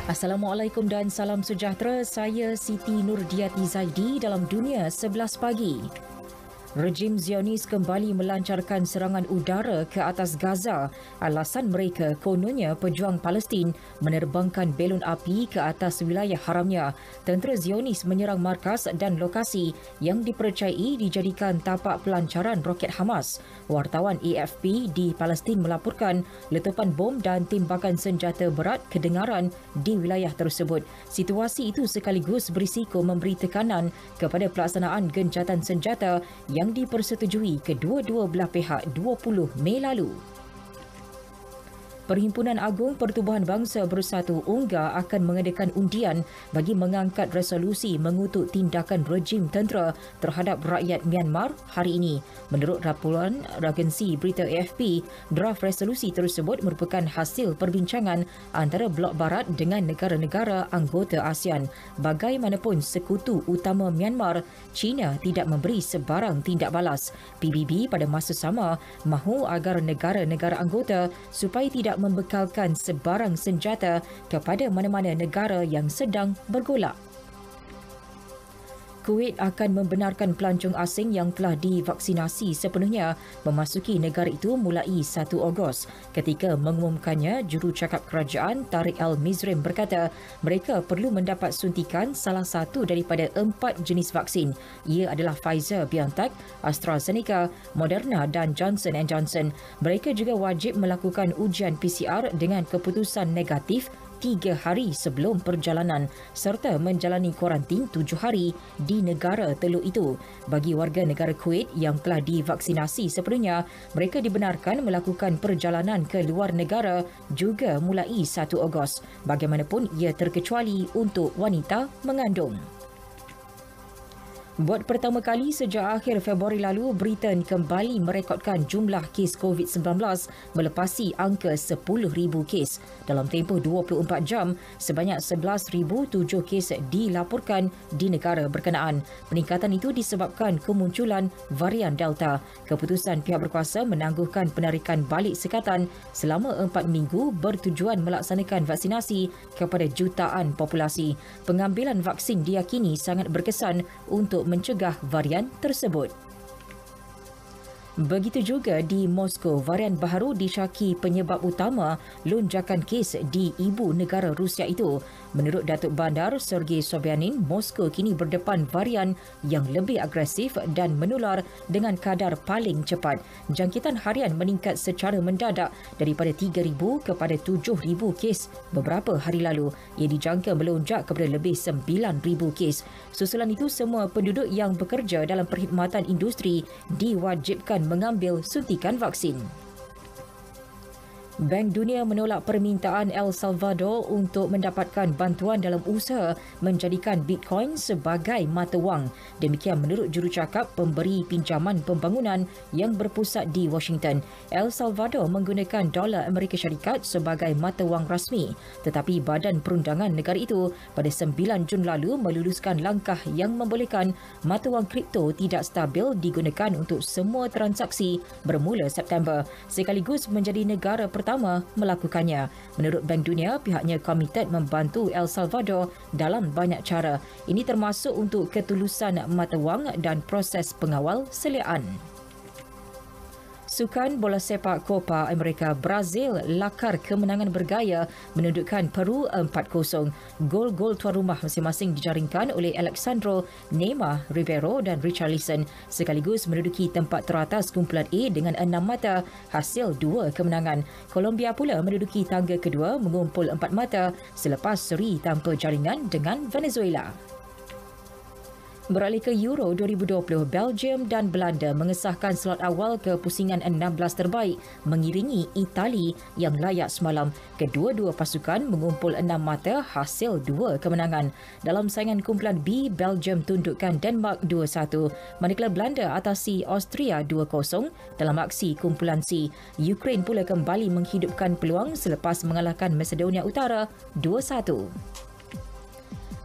Assalamualaikum dan salam sejahtera. Saya Siti Nurdiati Zaidi dalam Dunia 11 Pagi. Rejim Zionis kembali melancarkan serangan udara ke atas Gaza. Alasan mereka kononnya pejuang Palestin menerbangkan belon api ke atas wilayah haramnya. Tentera Zionis menyerang markas dan lokasi yang dipercayai dijadikan tapak pelancaran roket Hamas. Wartawan AFP di Palestin melaporkan letupan bom dan tembakan senjata berat kedengaran di wilayah tersebut. Situasi itu sekaligus berisiko memberi tekanan kepada pelaksanaan gencatan senjata yang dipersetujui kedua-dua belah pihak 20 Mei lalu. Perhimpunan Agung Pertubuhan Bangsa Bersatu UNGA akan mengadakan undian bagi mengangkat resolusi mengutuk tindakan rejim tentera terhadap rakyat Myanmar hari ini. Menurut laporan agensi berita AFP, draft resolusi tersebut merupakan hasil perbincangan antara Blok Barat dengan negara-negara anggota ASEAN. Bagaimanapun sekutu utama Myanmar, China tidak memberi sebarang tindak balas. PBB pada masa sama mahu agar negara-negara anggota supaya tidak membekalkan sebarang senjata kepada mana-mana negara yang sedang bergolak. Kuwait akan membenarkan pelancong asing yang telah divaksinasi sepenuhnya memasuki negara itu mulai 1 Ogos. Ketika mengumumkannya, jurucakap kerajaan Tariq Al-Mizrim berkata mereka perlu mendapat suntikan salah satu daripada 4 jenis vaksin. Ia adalah Pfizer-BioNTech, AstraZeneca, Moderna dan Johnson & Johnson. Mereka juga wajib melakukan ujian PCR dengan keputusan negatif 3 hari sebelum perjalanan serta menjalani kuarantin 7 hari di negara teluk itu. Bagi warga negara Kuwait yang telah divaksinasi sepenuhnya, mereka dibenarkan melakukan perjalanan ke luar negara juga mulai 1 Ogos. Bagaimanapun ia terkecuali untuk wanita mengandung. Buat pertama kali sejak akhir Februari lalu, Britain kembali merekodkan jumlah kes COVID-19 melepasi angka 10,000 kes. Dalam tempoh 24 jam, sebanyak 11,007 kes dilaporkan di negara berkenaan. Peningkatan itu disebabkan kemunculan varian Delta. Keputusan pihak berkuasa menangguhkan penarikan balik sekatan selama 4 minggu bertujuan melaksanakan vaksinasi kepada jutaan populasi. Pengambilan vaksin diyakini sangat berkesan untuk mencegah varian tersebut. Begitu juga di Moskow, varian baharu disyaki penyebab utama lonjakan kes di ibu negara Rusia itu. Menurut Datuk Bandar Sergei Sobyanin, Moskow kini berdepan varian yang lebih agresif dan menular dengan kadar paling cepat. Jangkitan harian meningkat secara mendadak daripada 3,000 kepada 7,000 kes beberapa hari lalu. Ia dijangka melonjak kepada lebih 9,000 kes. Susulan itu, semua penduduk yang bekerja dalam perkhidmatan industri diwajibkan mengambil suntikan vaksin. Bank Dunia menolak permintaan El Salvador untuk mendapatkan bantuan dalam usaha menjadikan Bitcoin sebagai mata wang. Demikian menurut jurucakap pemberi pinjaman pembangunan yang berpusat di Washington. El Salvador menggunakan dolar Amerika Syarikat sebagai mata wang rasmi, tetapi Badan Perundangan negara itu pada 9 Jun lalu meluluskan langkah yang membolehkan mata wang kripto tidak stabil digunakan untuk semua transaksi bermula September, sekaligus menjadi negara pertama melakukannya. Menurut Bank Dunia, pihaknya komited membantu El Salvador dalam banyak cara. Ini termasuk untuk ketulusan mata wang dan proses pengawal seliaan. Sukan bola sepak Copa America, Brazil lakar kemenangan bergaya menundukkan Peru 4-0. Gol-gol tuan rumah masing-masing dijaringkan oleh Alexandro, Neymar, Rivero dan Richarlison, sekaligus menduduki tempat teratas kumpulan A dengan 6 mata hasil 2 kemenangan. Colombia pula menduduki tangga kedua mengumpul 4 mata selepas seri tanpa jaringan dengan Venezuela. Beralih ke Euro 2020, Belgium dan Belanda mengesahkan slot awal ke pusingan 16 terbaik mengiringi Itali yang layak semalam. Kedua-dua pasukan mengumpul 6 mata hasil 2 kemenangan. Dalam saingan kumpulan B, Belgium tundukkan Denmark 2-1, manakala Belanda atasi Austria 2-0 dalam aksi kumpulan C. Ukraine pula kembali menghidupkan peluang selepas mengalahkan Macedonia Utara 2-1.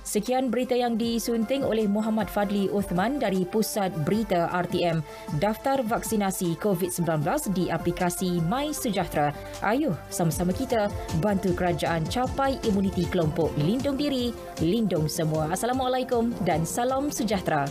Sekian berita yang disunting oleh Muhammad Fadli Uthman dari Pusat Berita RTM. Daftar vaksinasi COVID-19 di aplikasi My Sejahtera. Ayuh, sama-sama kita bantu kerajaan capai imuniti kelompok. Lindung diri, lindung semua. Assalamualaikum dan salam sejahtera.